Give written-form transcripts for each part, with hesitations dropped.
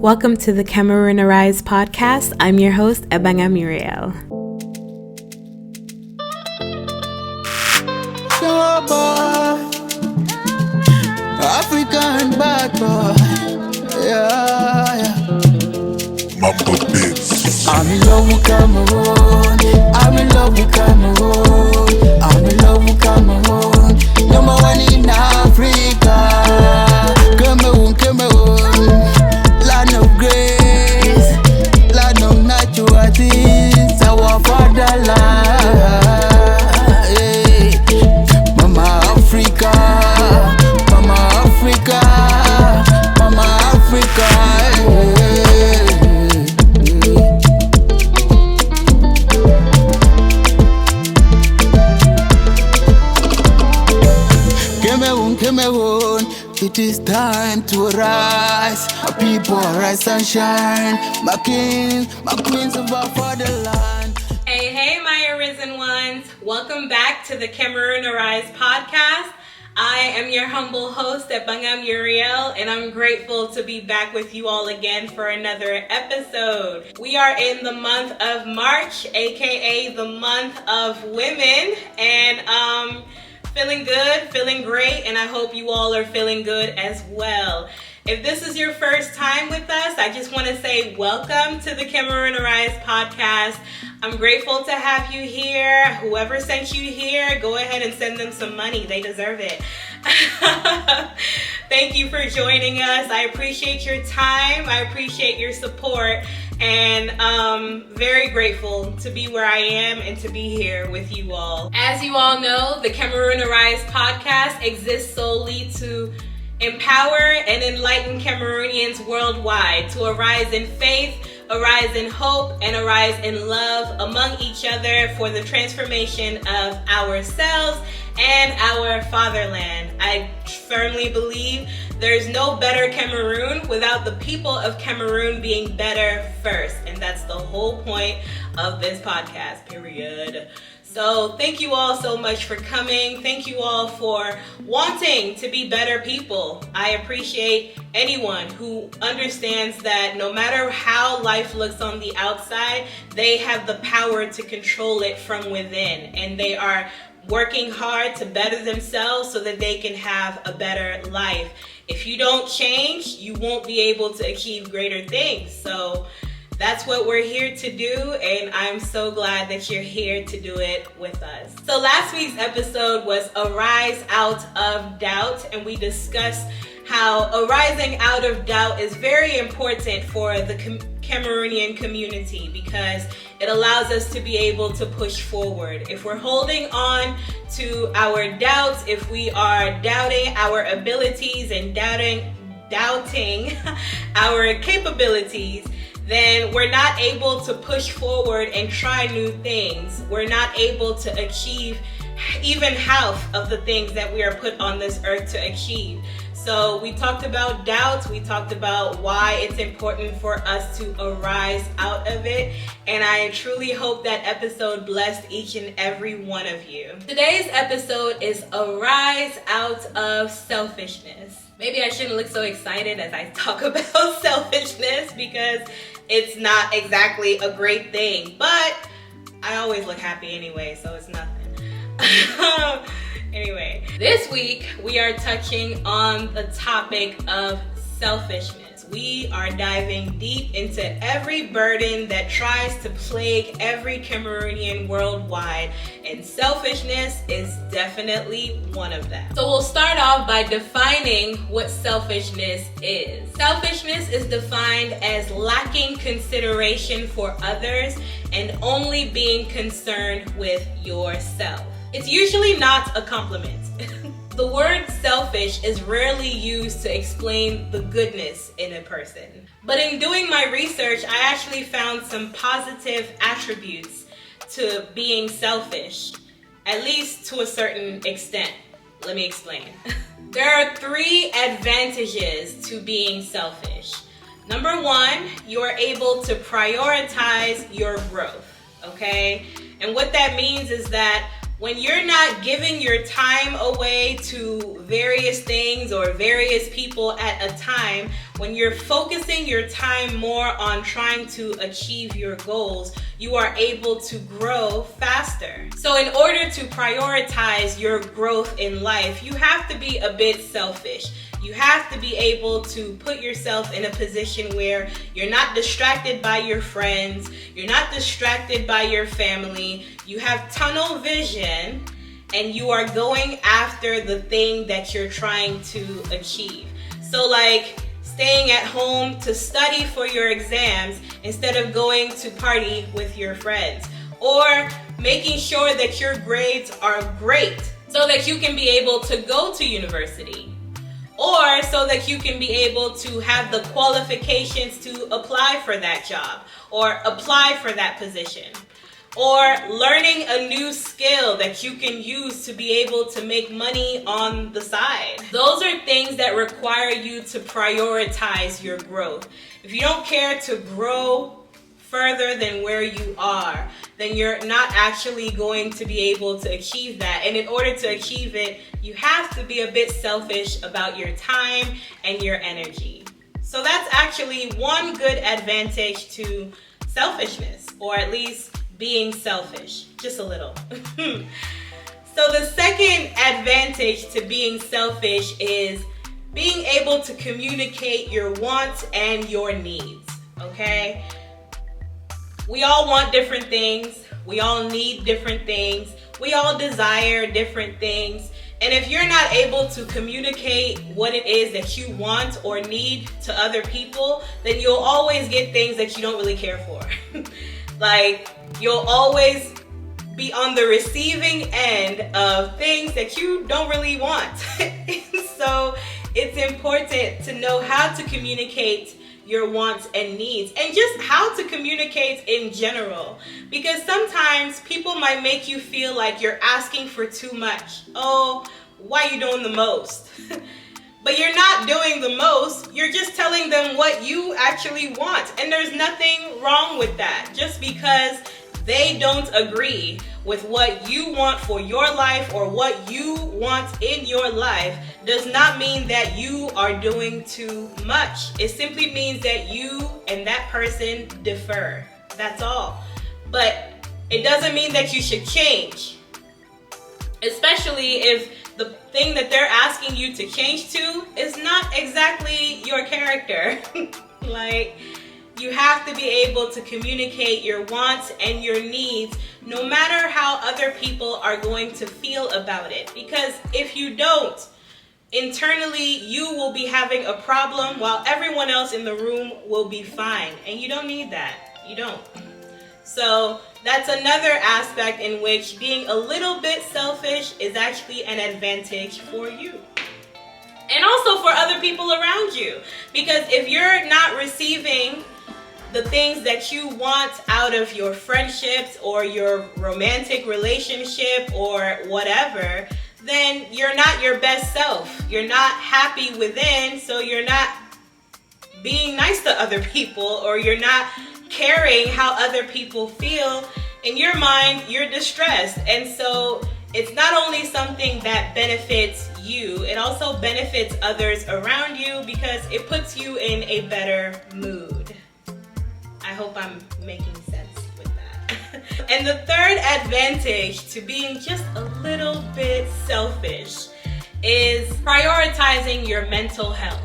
Welcome to the Cameroon Arise podcast. I'm your host, Ebanga Muriel. African bad boy, yeah. Mambo Beats. I'm in love with Cameroon. I'm in love with Cameroon. I'm in love with Cameroon. Number one in Africa. Cameroon, land of grace, land of natural things, our fatherland. Hey. Mama Africa, Mama Africa, Mama Africa. Cameroon, it is time to arise. My people arise and shine. My kings, my queens of our fatherland. Hey, my arisen ones. Welcome back to the Cameroon Arise podcast. I am your humble host, Ebanga Muriel, and I'm grateful to be back with you all again for another episode. We are in the month of March, aka the month of women, and feeling good, feeling great, and I hope you all are feeling good as well. If this is your first time with us, I just want to say welcome to the Cameroon Arise podcast. I'm grateful to have you here. Whoever sent you here, go ahead and send them some money. They deserve it. Thank you for joining us. I appreciate your time. I appreciate your support. And very grateful to be where I am and to be here with you all. As you all know, the Cameroon Arise podcast exists solely to empower and enlighten Cameroonians worldwide to arise in faith, arise in hope, and arise in love among each other for the transformation of ourselves and our fatherland. I firmly believe there's no better Cameroon without the people of Cameroon being better first. And that's the whole point of this podcast, period. So thank you all so much for coming. Thank you all for wanting to be better people. I appreciate anyone who understands that no matter how life looks on the outside, they have the power to control it from within. And they are working hard to better themselves so that they can have a better life. If you don't change, you won't be able to achieve greater things. So that's what we're here to do, and I'm so glad that you're here to do it with us. So last week's episode was Arise Out of Doubt, and we discussed how arising out of doubt is very important for the Cameroonian community because it allows us to be able to push forward. If we're holding on to our doubts, if we are doubting our abilities and doubting our capabilities, then we're not able to push forward and try new things. We're not able to achieve even half of the things that we are put on this earth to achieve. So we talked about doubts, we talked about why it's important for us to arise out of it, and I truly hope that episode blessed each and every one of you. Today's episode is Arise Out of Selfishness. Maybe I shouldn't look so excited as I talk about selfishness because it's not exactly a great thing, but I always look happy anyway, so it's nothing. Anyway, this week we are touching on the topic of selfishness. We are diving deep into every burden that tries to plague every Cameroonian worldwide, and selfishness is definitely one of them. So we'll start off by defining what selfishness is. Selfishness is defined as lacking consideration for others and only being concerned with yourself. It's usually not a compliment. The word selfish is rarely used to explain the goodness in a person. But in doing my research, I actually found some positive attributes to being selfish, at least to a certain extent. Let me explain. There are 3 advantages to being selfish. Number 1, you are able to prioritize your growth, okay? And what that means is that when you're not giving your time away to various things or various people at a time, When you're focusing your time more on trying to achieve your goals, you are able to grow faster. So in order to prioritize your growth in life, you have to be a bit selfish. You have to be able to put yourself in a position where you're not distracted by your friends, you're not distracted by your family, you have tunnel vision, and you are going after the thing that you're trying to achieve. So like staying at home to study for your exams instead of going to party with your friends, or making sure that your grades are great so that you can be able to go to university, or so that you can be able to have the qualifications to apply for that job or apply for that position, or learning a new skill that you can use to be able to make money on the side. Those are things that require you to prioritize your growth. If you don't care to grow further than where you are, then you're not actually going to be able to achieve that. And in order to achieve it, you have to be a bit selfish about your time and your energy. So that's actually one good advantage to selfishness, or at least being selfish, just a little. So the second advantage to being selfish is being able to communicate your wants and your needs, okay? We all want different things. We all need different things. We all desire different things. And if you're not able to communicate what it is that you want or need to other people, then you'll always get things that you don't really care for. Like, you'll always be on the receiving end of things that you don't really want. So it's important to know how to communicate your wants and needs, and just how to communicate in general, because sometimes people might make you feel like you're asking for too much. Oh, why are you doing the most? But you're not doing the most, you're just telling them what you actually want, and there's nothing wrong with that. Just because they don't agree with what you want for your life or what you want in your life does not mean that you are doing too much. It simply means that you and that person differ. That's all. But it doesn't mean that you should change, especially if the thing that they're asking you to change to is not exactly your character. Like, you have to be able to communicate your wants and your needs no matter how other people are going to feel about it. Because if you don't, internally you will be having a problem while everyone else in the room will be fine. And you don't need that. You don't. So that's another aspect in which being a little bit selfish is actually an advantage for you. And also for other people around you. Because if you're not receiving the things that you want out of your friendships or your romantic relationship or whatever, then you're not your best self. You're not happy within, so you're not being nice to other people, or you're not caring how other people feel. In your mind, you're distressed. And so it's not only something that benefits you, it also benefits others around you because it puts you in a better mood. I hope I'm making sense with that. And the third advantage to being just a little bit selfish is prioritizing your mental health.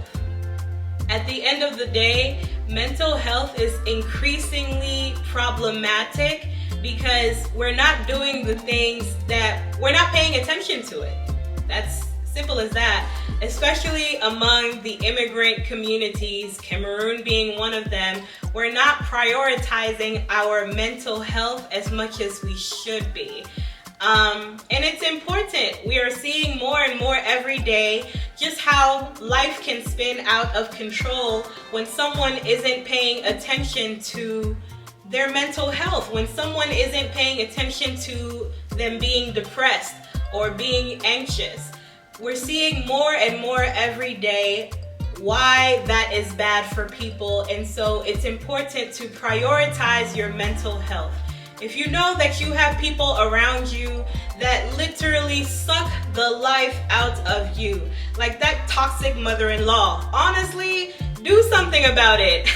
At the end of the day, mental health is increasingly problematic because we're not doing the things that, we're not paying attention to it. That's simple as that. Especially among the immigrant communities, Cameroon being one of them, we're not prioritizing our mental health as much as we should be. And it's important. We are seeing more and more every day just how life can spin out of control when someone isn't paying attention to their mental health, when someone isn't paying attention to them being depressed or being anxious. We're seeing more and more every day why that is bad for people, and so it's important to prioritize your mental health. If you know that you have people around you that literally suck the life out of you, like that toxic mother-in-law, honestly, do something about it.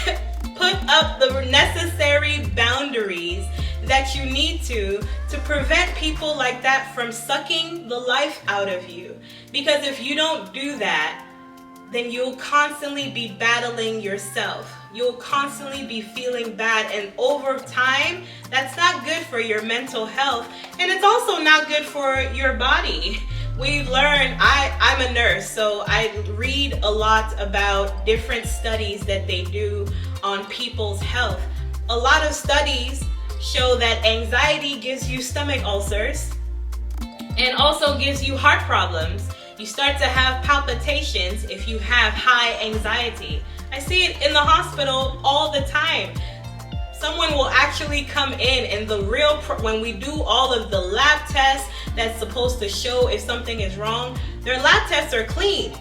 Put up the necessary boundaries that you need to prevent people like that from sucking the life out of you. Because if you don't do that, then you'll constantly be battling yourself. You'll constantly be feeling bad, and over time, that's not good for your mental health, and it's also not good for your body. We've learned, I'm a nurse, so I read a lot about different studies that they do on people's health. A lot of studies show that anxiety gives you stomach ulcers and also gives you heart problems. You start to have palpitations if you have high anxiety. I see it in the hospital all the time. Someone will actually come in and when we do all of the lab tests that's supposed to show if something is wrong, their lab tests are clean,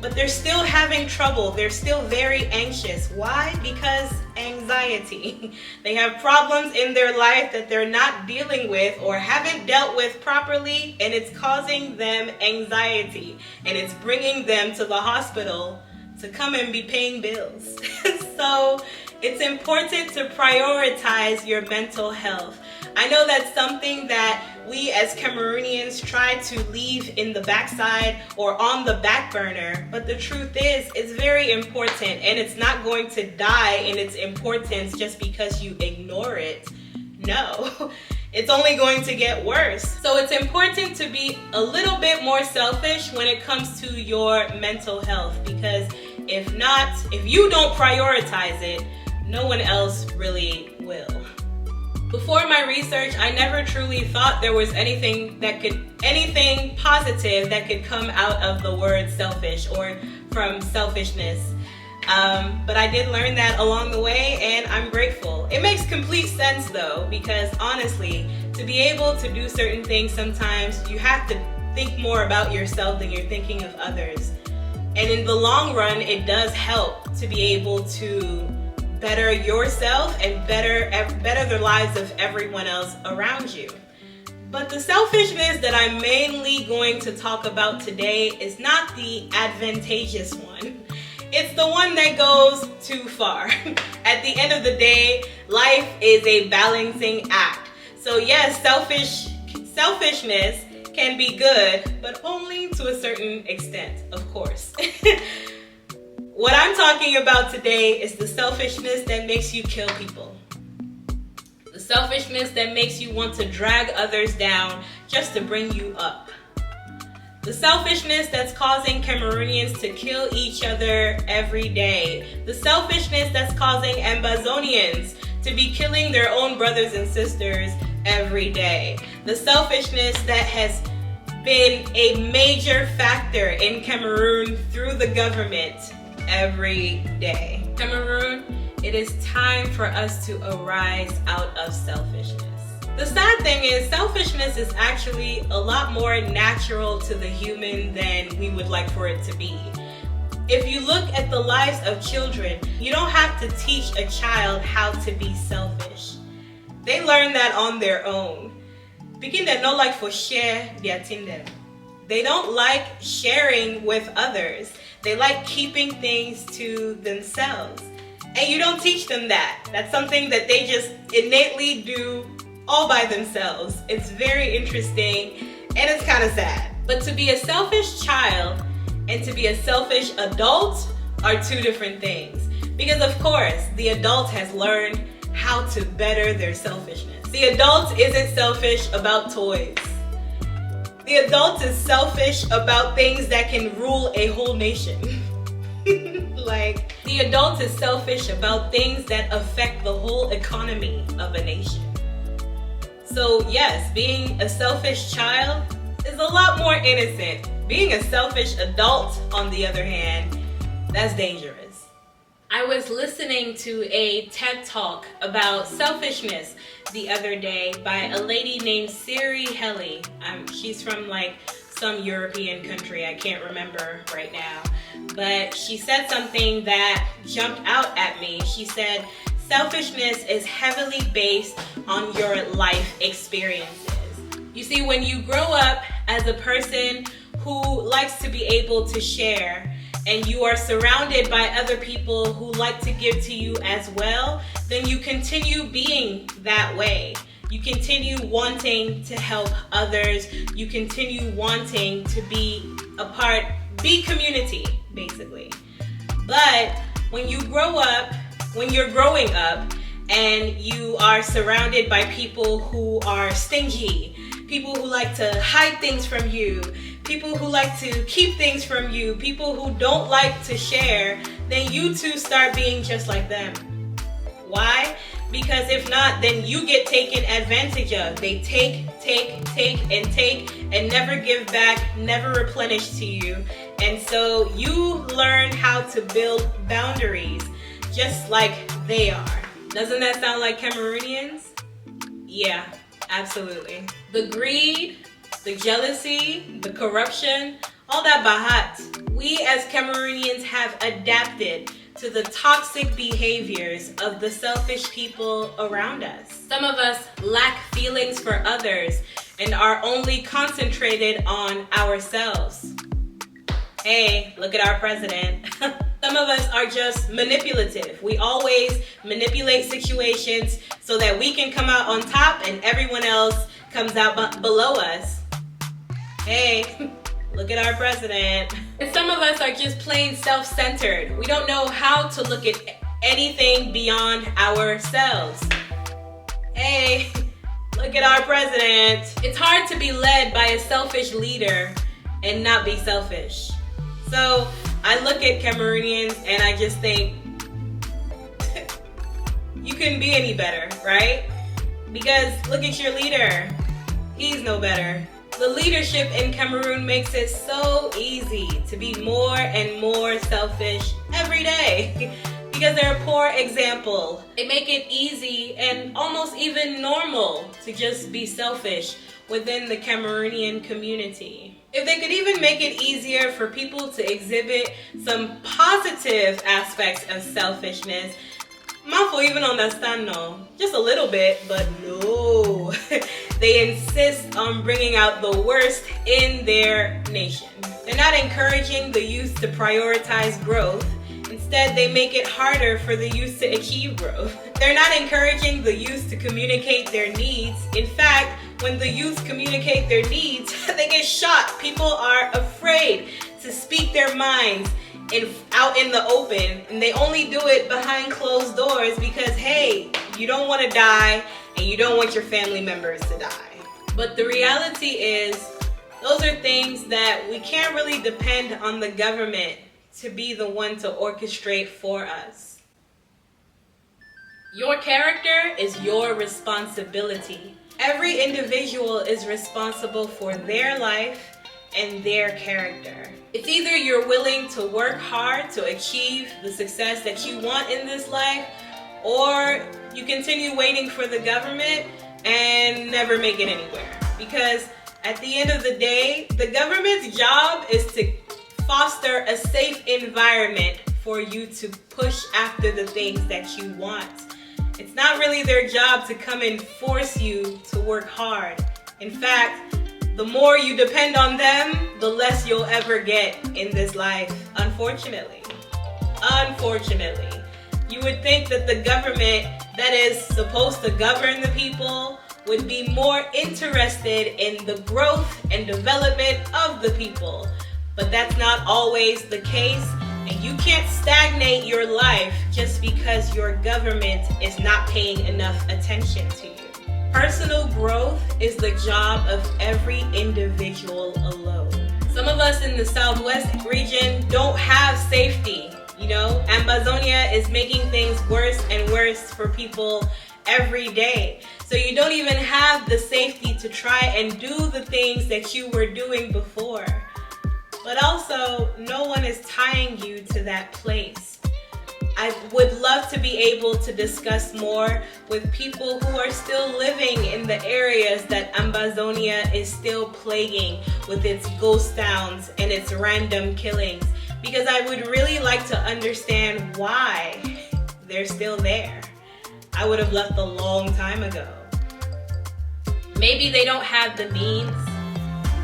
but they're still having trouble. They're still very anxious. Why? Because anxiety. They have problems in their life that they're not dealing with or haven't dealt with properly, and it's causing them anxiety, and it's bringing them to the hospital to come and be paying bills. So it's important to prioritize your mental health. I know that's something that we as Cameroonians try to leave in the backside or on the back burner, but the truth is, it's very important, and it's not going to die in its importance just because you ignore it. No, it's only going to get worse. So it's important to be a little bit more selfish when it comes to your mental health, because if you don't prioritize it, no one else really will. Before my research, I never truly thought there was anything positive that could come out of the word selfish or from selfishness. But I did learn that along the way, and I'm grateful. It makes complete sense though, because honestly, to be able to do certain things, sometimes you have to think more about yourself than you're thinking of others. And in the long run, it does help to be able to better yourself and better the lives of everyone else around you. But the selfishness that I'm mainly going to talk about today is not the advantageous one. It's the one that goes too far. At the end of the day, life is a balancing act. So yes, selfishness can be good, but only to a certain extent, of course. What I'm talking about today is the selfishness that makes you kill people. The selfishness that makes you want to drag others down just to bring you up. The selfishness that's causing Cameroonians to kill each other every day. The selfishness that's causing Ambazonians to be killing their own brothers and sisters every day. The selfishness that has been a major factor in Cameroon through the government every day. Cameroon, it is time for us to arise out of selfishness. The sad thing is, selfishness is actually a lot more natural to the human than we would like for it to be. If you look at the lives of children, you don't have to teach a child how to be selfish. They learn that on their own. Begin to not like for share their them. They don't like sharing with others. They like keeping things to themselves. And you don't teach them that. That's something that they just innately do all by themselves. It's very interesting and it's kind of sad. But to be a selfish child and to be a selfish adult are two different things. Because of course, the adult has learned how to better their selfishness. The adult isn't selfish about toys. The adult is selfish about things that can rule a whole nation. Like, the adult is selfish about things that affect the whole economy of a nation. So yes, being a selfish child is a lot more innocent. Being a selfish adult, on the other hand, that's dangerous. I was listening to a TED Talk about selfishness the other day by a lady named Siri Helly. She's from like some European country, I can't remember right now. But she said something that jumped out at me. She said, selfishness is heavily based on your life experiences. You see, when you grow up as a person who likes to be able to share and you are surrounded by other people who like to give to you as well, then you continue being that way. You continue wanting to help others. You continue wanting to be a part, be community, basically. But when you grow up, when you're growing up, and you are surrounded by people who are stingy, people who like to hide things from you, people who like to keep things from you, people who don't like to share, then you too start being just like them. Why? Because if not, then you get taken advantage of. They take, and never give back, never replenish to you. And so you learn how to build boundaries just like they are. Doesn't that sound like Cameroonians? Yeah, absolutely. The greed, the jealousy, the corruption, all that bahat. We as Cameroonians have adapted to the toxic behaviors of the selfish people around us. Some of us lack feelings for others and are only concentrated on ourselves. Hey, look at our president. Some of us are just manipulative. We always manipulate situations so that we can come out on top and everyone else comes out below us. Hey, look at our president. And some of us are just plain self-centered. We don't know how to look at anything beyond ourselves. Hey, look at our president. It's hard to be led by a selfish leader and not be selfish. So I look at Cameroonians and I just think, you couldn't be any better, right? Because look at your leader. He's no better. The leadership in Cameroon makes it so easy to be more and more selfish every day because they're a poor example. They make it easy and almost even normal to just be selfish within the Cameroonian community. If they could even make it easier for people to exhibit some positive aspects of selfishness, Mafo even understand, no, just a little bit, but no. They insist on bringing out the worst in their nation. They're not encouraging the youth to prioritize growth. Instead, they make it harder for the youth to achieve growth. They're not encouraging the youth to communicate their needs. In fact, when the youth communicate their needs, they get shot. People are afraid to speak their minds out in the open, and they only do it behind closed doors because, hey, you don't want to die and you don't want your family members to die. But the reality is, those are things that we can't really depend on the government to be the one to orchestrate for us. Your character is your responsibility. Every individual is responsible for their life and their character. It's either you're willing to work hard to achieve the success that you want in this life, or you continue waiting for the government and never make it anywhere. Because at the end of the day, the government's job is to foster a safe environment for you to push after the things that you want. It's not really their job to come and force you to work hard. In fact, the more you depend on them, the less you'll ever get in this life, unfortunately. Unfortunately. You would think that the government that is supposed to govern the people would be more interested in the growth and development of the people. But that's not always the case, and you can't stagnate your life just because your government is not paying enough attention to you. Personal growth is the job of every individual alone. Some of us in the Southwest region don't have safety. You know, Amazonia is making things worse and worse for people every day. So you don't even have the safety to try and do the things that you were doing before. But also, no one is tying you to that place. I would love to be able to discuss more with people who are still living in the areas that Amazonia is still plaguing with its ghost towns and its random killings, because I would really like to understand why they're still there. I would have left a long time ago. Maybe they don't have the means.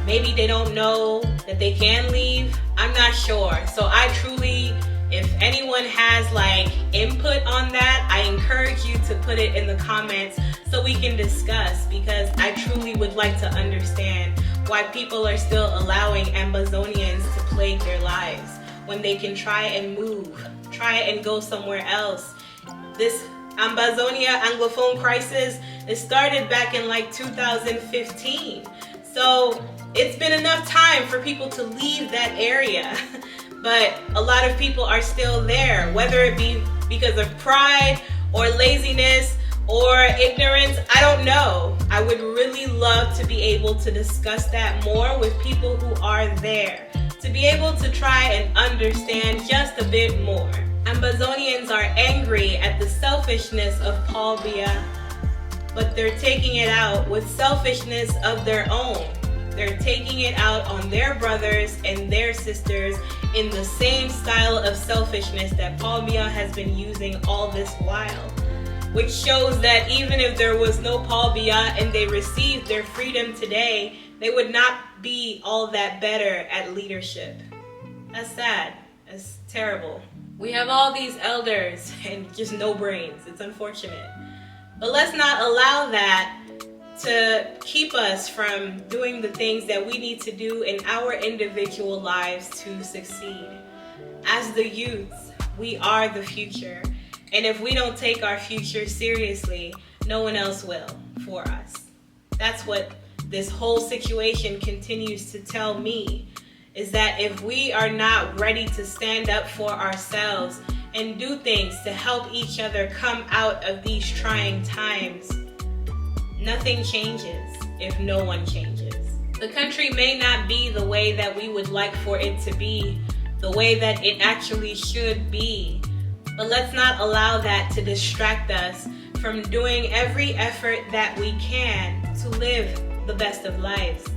Maybe they don't know that they can leave? I'm not sure. So I truly, if anyone has like input on that, I encourage you to put it in the comments so we can discuss, because I truly would like to understand why people are still allowing Ambazonians to plague their lives when they can try and move, try and go somewhere else. This Ambazonia Anglophone crisis, it started back in like 2015. So it's been enough time for people to leave that area. But a lot of people are still there, whether it be because of pride or laziness or ignorance, I don't know. I would really love to be able to discuss that more with people who are there, to be able to try and understand just a bit more. Ambazonians are angry at the selfishness of Paul Biya, but they're taking it out with selfishness of their own. They're taking it out on their brothers and their sisters in the same style of selfishness that Paul Biya has been using all this while. Which shows that even if there was no Paul Biya and they received their freedom today, they would not be all that better at leadership. That's sad. That's terrible. We have all these elders and just no brains. It's unfortunate. But let's not allow that to keep us from doing the things that we need to do in our individual lives to succeed. As the youths, we are the future. And if we don't take our future seriously, no one else will for us. That's what this whole situation continues to tell me, is that if we are not ready to stand up for ourselves and do things to help each other come out of these trying times, nothing changes if no one changes. The country may not be the way that we would like for it to be, the way that it actually should be. But let's not allow that to distract us from doing every effort that we can to live the best of lives.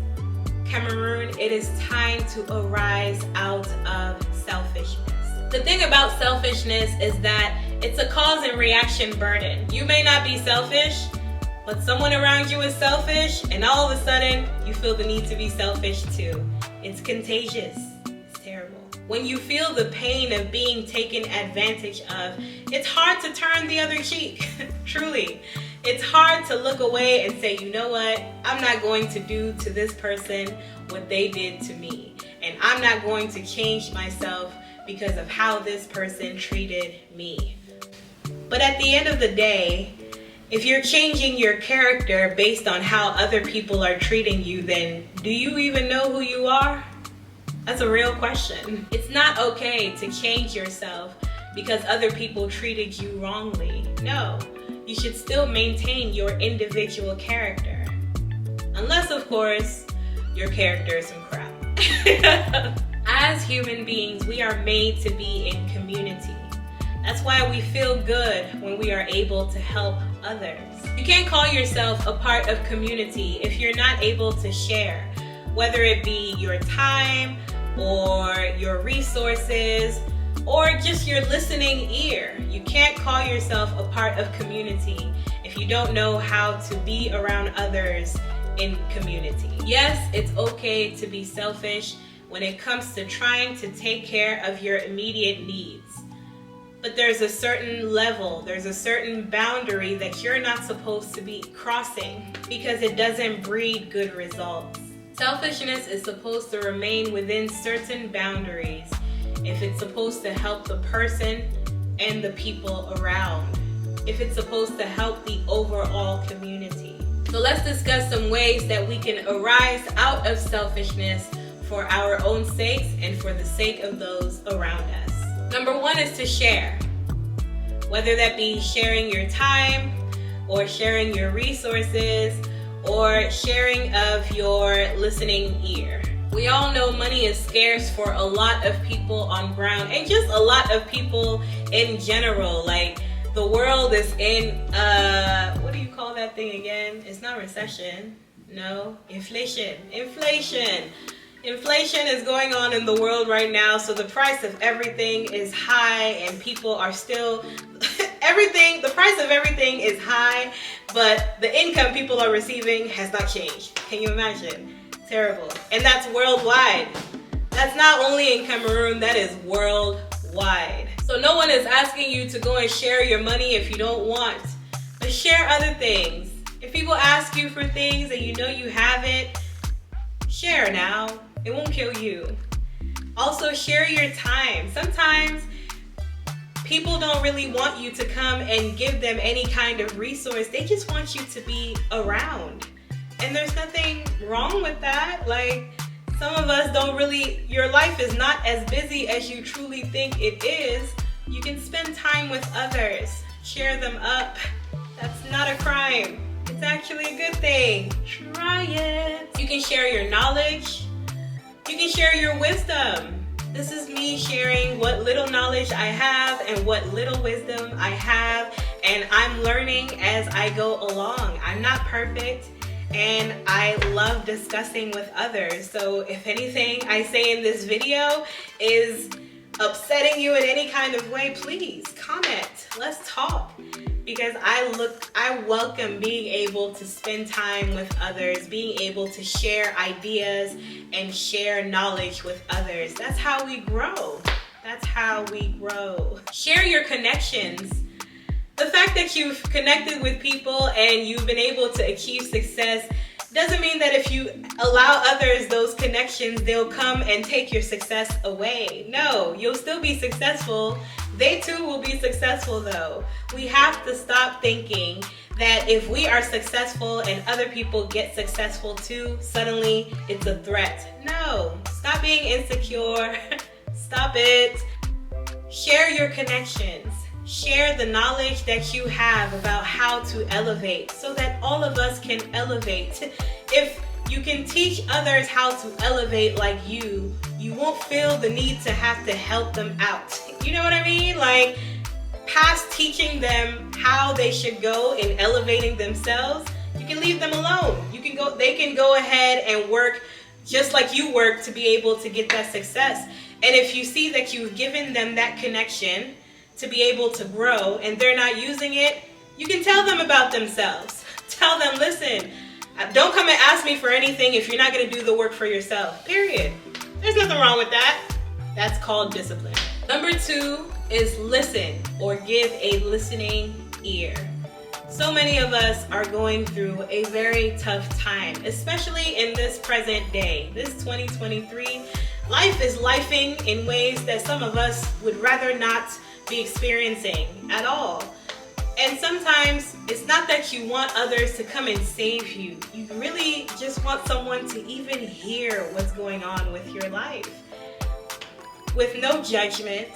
Cameroon, it is time to arise out of selfishness. The thing about selfishness is that it's a cause and reaction burden. You may not be selfish, but someone around you is selfish, and all of a sudden, you feel the need to be selfish too. It's contagious. It's terrible. When you feel the pain of being taken advantage of, it's hard to turn the other cheek. Truly. It's hard to look away and say, you know what? I'm not going to do to this person what they did to me. And I'm not going to change myself because of how this person treated me. But at the end of the day, if you're changing your character based on how other people are treating you, then do you even know who you are? That's a real question. It's not okay to change yourself because other people treated you wrongly. No, you should still maintain your individual character. Unless, of course, your character is some crap. As human beings, we are made to be in community. That's why we feel good when we are able to help others. You can't call yourself a part of community if you're not able to share, whether it be your time or your resources or just your listening ear. You can't call yourself a part of community if you don't know how to be around others in community. Yes, it's okay to be selfish when it comes to trying to take care of your immediate needs. But there's a certain level, there's a certain boundary that you're not supposed to be crossing because it doesn't breed good results. Selfishness is supposed to remain within certain boundaries if it's supposed to help the person and the people around, if it's supposed to help the overall community. So let's discuss some ways that we can arise out of selfishness for our own sakes and for the sake of those around us. Number one is to share. Whether that be sharing your time or sharing your resources or sharing of your listening ear. We all know money is scarce for a lot of people on ground and just a lot of people in general. Like, the world is in, what do you call that thing again? It's not recession. No, inflation. Inflation is going on in the world right now, so the price of everything is high and people are still, the price of everything is high, but the income people are receiving has not changed. Can you imagine? Terrible. And that's worldwide. That's not only in Cameroon, that is worldwide. So no one is asking you to go and share your money if you don't want, but share other things. If people ask you for things and you know you have it, share now. It won't kill you. Also, share your time. Sometimes people don't really want you to come and give them any kind of resource. They just want you to be around. And there's nothing wrong with that. Like, some of us don't really, your life is not as busy as you truly think it is. You can spend time with others. Cheer them up. That's not a crime. It's actually a good thing. Try it. You can share your knowledge. You can share your wisdom. This is me sharing what little knowledge I have and what little wisdom I have, and I'm learning as I go along. I'm not perfect, and I love discussing with others. So if anything I say in this video is upsetting you in any kind of way, please comment. Let's talk. Because I welcome being able to spend time with others, being able to share ideas and share knowledge with others. That's how we grow. That's how we grow. Share your connections. The fact that you've connected with people and you've been able to achieve success doesn't mean that if you allow others those connections, they'll come and take your success away. No, you'll still be successful. They too will be successful though. We have to stop thinking that if we are successful and other people get successful too, suddenly it's a threat. No, stop being insecure. Stop it. Share your connections. Share the knowledge that you have about how to elevate so that all of us can elevate. If you can teach others how to elevate like you won't feel the need to have to help them out. You know what I mean? Like, past teaching them how they should go in elevating themselves, you can leave them alone. They can go ahead and work just like you work to be able to get that success. And if you see that you've given them that connection to be able to grow and they're not using it, you can tell them about themselves. Tell them, listen, don't come and ask me for anything if you're not going to do the work for yourself, period. There's nothing wrong with that. That's called discipline. Number 2 is listen, or give a listening ear. So many of us are going through a very tough time, especially in this present day, this 2023. Life is lifing in ways that some of us would rather not be experiencing at all. And sometimes it's not that you want others to come and save you. You really just want someone to even hear what's going on with your life. With no judgment,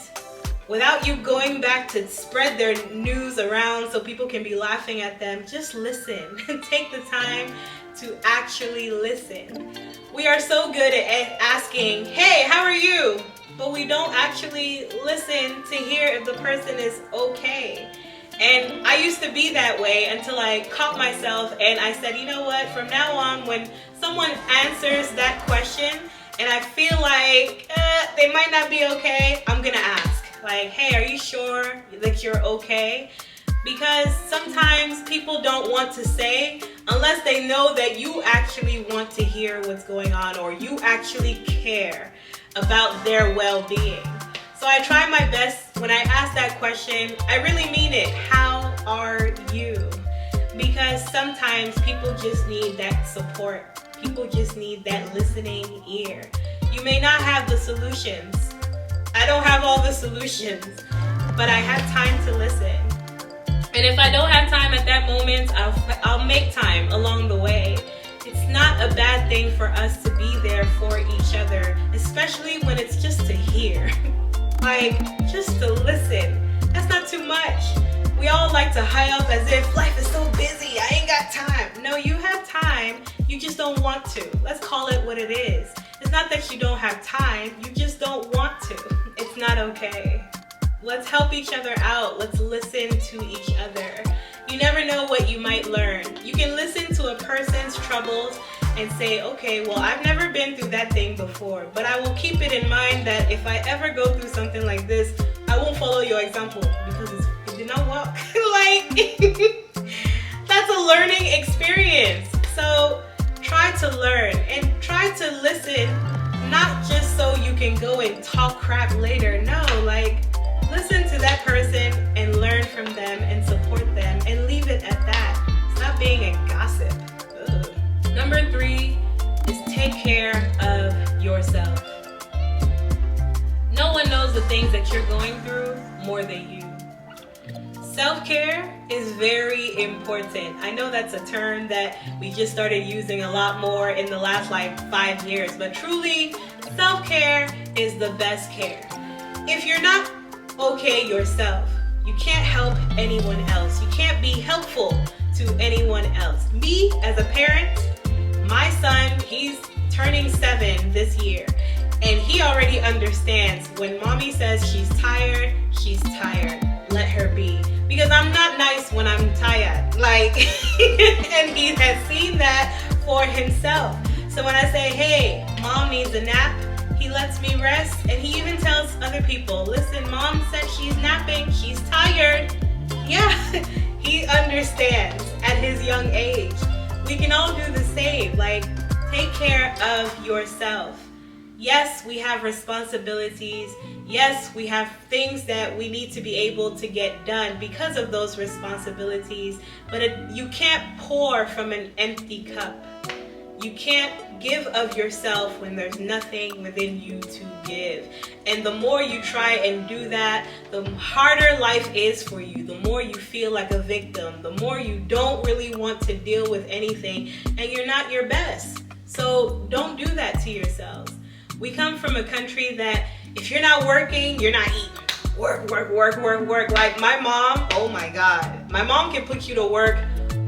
without you going back to spread their news around so people can be laughing at them. Just listen. Take the time to actually listen. We are so good at asking, hey, how are you? But we don't actually listen to hear if the person is okay. And I used to be that way until I caught myself and I said, you know what, from now on, when someone answers that question and I feel like they might not be okay, I'm gonna ask. Like, hey, are you sure that you're okay? Because sometimes people don't want to say unless they know that you actually want to hear what's going on or you actually care about their well-being. So I try my best when I ask that question, I really mean it. How are you? Because sometimes people just need that support. People just need that listening ear. You may not have the solutions. I don't have all the solutions, but I have time to listen. And if I don't have time at that moment, I'll make time along the way. It's not a bad thing for us to be there for each other, especially when it's just to hear. Like, just to listen. That's not too much. We all like to high up as if life is so busy, I ain't got time. No, you have time, you just don't want to. Let's call it what it is. It's not that you don't have time, you just don't want to. It's not okay. Let's help each other out. Let's listen to each other. You never know what you might learn. You can listen to a person's troubles and say, okay, well, I've never been through that thing before, but I will keep it in mind that if I ever go through something like this, I won't follow your example because it did not work. Like, that's a learning experience. So try to learn and try to listen, not just so you go and talk crap later. No, like, listen to that person and learn from them and support them and leave it at that. Stop being a gossip. Ugh. Number 3 is take care of yourself. No one knows the things that you're going through more than you. Self-care is very important. I know that's a term that we just started using a lot more in the last 5 years, but truly, self-care is the best care. If you're not okay yourself, you can't help anyone else. You can't be helpful to anyone else. Me, as a parent, my son, he's turning 7 this year, and he already understands when mommy says she's tired, she's tired. Let her be. Because I'm not nice when I'm tired. Like, and he has seen that for himself. So when I say, hey, mom needs a nap, he lets me rest, and he even tells other people, listen, mom said she's napping, she's tired. Yeah, he understands at his young age. We can all do the same. Like, take care of yourself. Yes, we have responsibilities. Yes, we have things that we need to be able to get done because of those responsibilities, but you can't pour from an empty cup. You can't give of yourself when there's nothing within you to give. And the more you try and do that, the harder life is for you. The more you feel like a victim, the more you don't really want to deal with anything, and you're not your best. So don't do that to yourselves. We come from a country that if you're not working, you're not eating. Work, work, work, work, work. Like my mom, oh my God. My mom can put you to work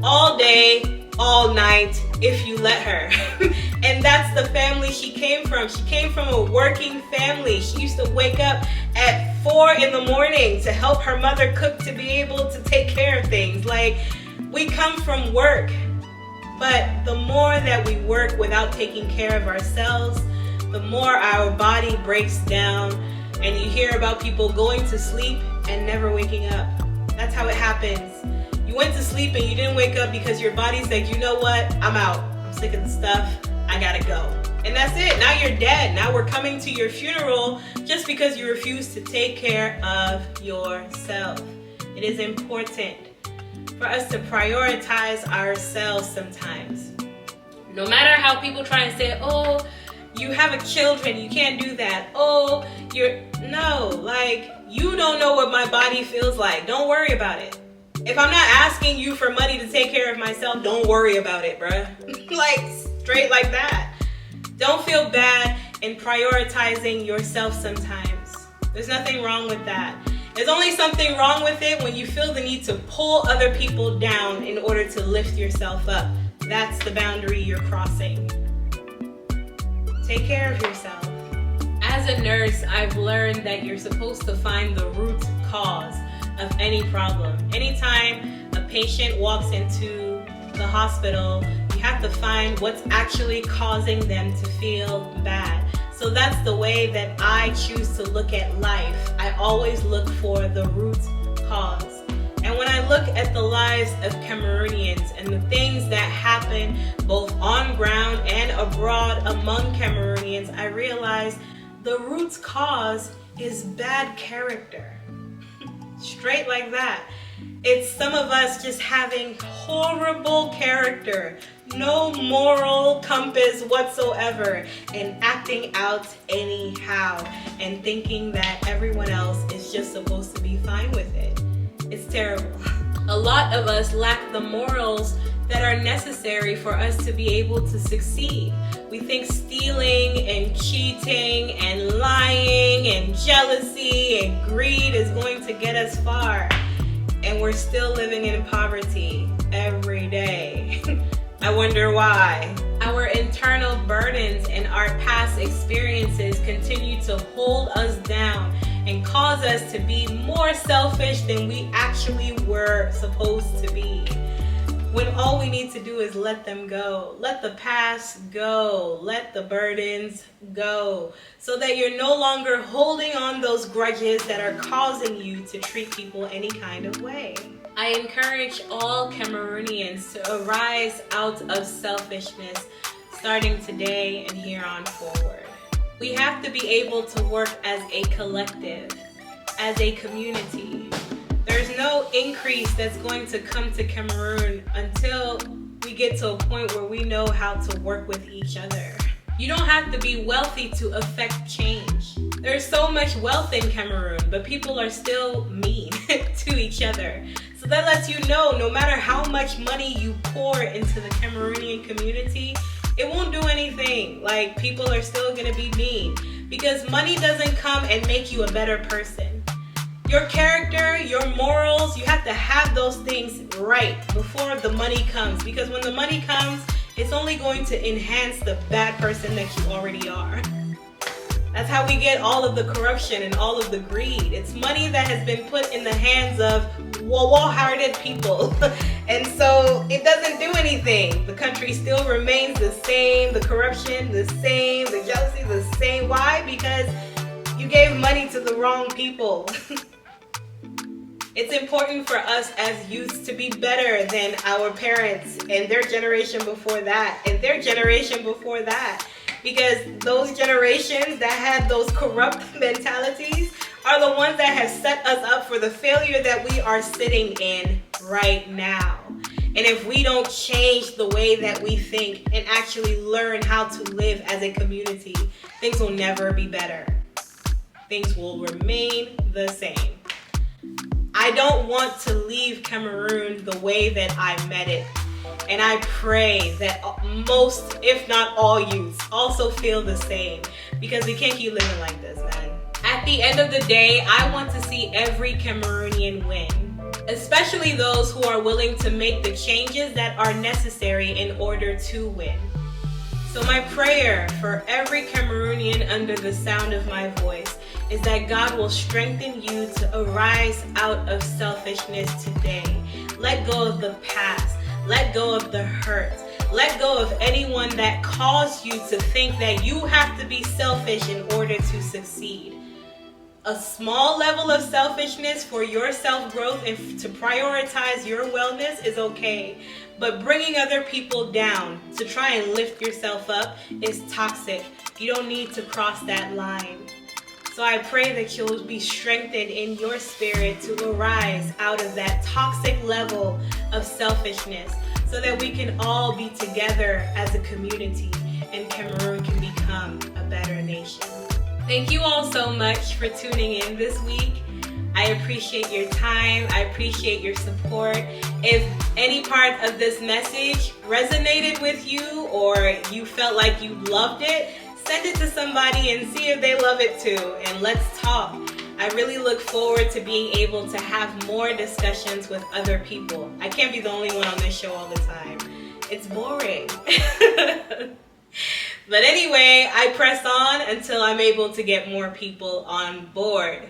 all day, all night, if you let her. And that's the family she came from. She came from a working family. She used to wake up at 4 in the morning to help her mother cook to be able to take care of things. Like, we come from work. But the more that we work without taking care of ourselves, the more our body breaks down, and you hear about people going to sleep and never waking up. That's how it happens. You went to sleep and you didn't wake up because your body said, you know what, I'm out. I'm sick of the stuff. I gotta go. And that's it. Now you're dead. Now we're coming to your funeral just because you refuse to take care of yourself. It is important for us to prioritize ourselves sometimes. No matter how people try and say, oh, you have a children, you can't do that. Oh, no, like, you don't know what my body feels like. Don't worry about it. If I'm not asking you for money to take care of myself, don't worry about it, bruh. Like, straight like that. Don't feel bad in prioritizing yourself sometimes. There's nothing wrong with that. There's only something wrong with it when you feel the need to pull other people down in order to lift yourself up. That's the boundary you're crossing. Take care of yourself. As a nurse, I've learned that you're supposed to find the root cause of any problem. Anytime a patient walks into the hospital, you have to find what's actually causing them to feel bad. So that's the way that I choose to look at life. I always look for the root cause. And when I look at the lives of Cameroonians and the things that happen both on ground and abroad among Cameroonians, I realize the root cause is bad character. Straight like that. It's some of us just having horrible character, no moral compass whatsoever, and acting out anyhow, and thinking that everyone else is just supposed to be fine with it. It's terrible. A lot of us lack the morals that are necessary for us to be able to succeed. We think stealing and cheating and lying and jealousy and greed is going to get us far. And we're still living in poverty every day. I wonder why. Our internal burdens and our past experiences continue to hold us down and cause us to be more selfish than we actually were supposed to be. When all we need to do is let them go. Let the past go. Let the burdens go. So that you're no longer holding on those grudges that are causing you to treat people any kind of way. I encourage all Cameroonians to arise out of selfishness starting today and here on forward. We have to be able to work as a collective, as a community. There's no increase that's going to come to Cameroon until we get to a point where we know how to work with each other. You don't have to be wealthy to affect change. There's so much wealth in Cameroon, but people are still mean to each other. So that lets you know, no matter how much money you pour into the Cameroonian community, it won't do anything. Like, people are still gonna be mean because money doesn't come and make you a better person. Your character, your morals, you have to have those things right before the money comes, because when the money comes, it's only going to enhance the bad person that you already are. That's how we get all of the corruption and all of the greed. It's money that has been put in the hands of war-hearted people. And so it doesn't do anything. The country still remains the same, the corruption the same, the jealousy the same. Why? Because you gave money to the wrong people. It's important for us as youths to be better than our parents and their generation before that and their generation before that. Because those generations that had those corrupt mentalities are the ones that have set us up for the failure that we are sitting in right now. And if we don't change the way that we think and actually learn how to live as a community, things will never be better. Things will remain the same. I don't want to leave Cameroon the way that I met it. And I pray that most, if not all youths, also feel the same, because we can't keep living like this, man. At the end of the day, I want to see every Cameroonian win, especially those who are willing to make the changes that are necessary in order to win. So my prayer for every Cameroonian under the sound of my voice is that God will strengthen you to arise out of selfishness today. Let go of the past. Let go of the hurt. Let go of anyone that caused you to think that you have to be selfish in order to succeed. A small level of selfishness for your self-growth and to prioritize your wellness is okay. But bringing other people down to try and lift yourself up is toxic. You don't need to cross that line. So I pray that you'll be strengthened in your spirit to arise out of that toxic level of selfishness so that we can all be together as a community and Cameroon can become a better nation. Thank you all so much for tuning in this week. I appreciate your time. I appreciate your support. If any part of this message resonated with you or you felt like you loved it, send it to somebody and see if they love it too, and let's talk. I really look forward to being able to have more discussions with other people. I can't be the only one on this show all the time. It's boring. But anyway, I press on until I'm able to get more people on board.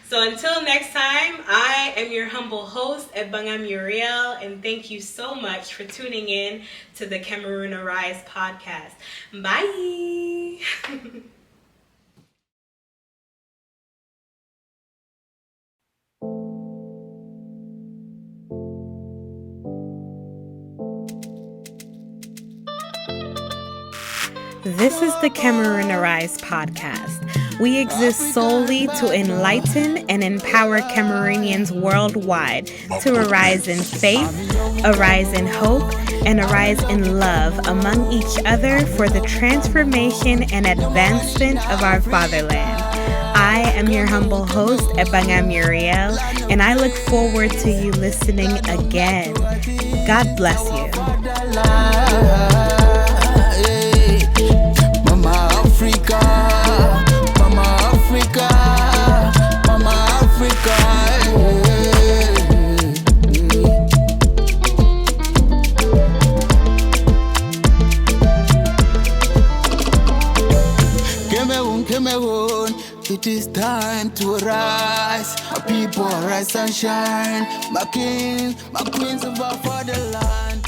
So until next time, I am your humble host, Ebanga Muriel, and thank you so much for tuning in to the Cameroon Arise podcast. Bye! This is the Cameroon Arise podcast. We exist solely to enlighten and empower Cameroonians worldwide to arise in faith, arise in hope, and arise in love among each other for the transformation and advancement of our fatherland. I am your humble host, Ebanga Muriel, and I look forward to you listening again. God bless you. Africa, Mama Africa, Mama Africa. Cameroon, Cameroon, it is time to rise. My people rise and shine. My kings, my queens of our fatherland.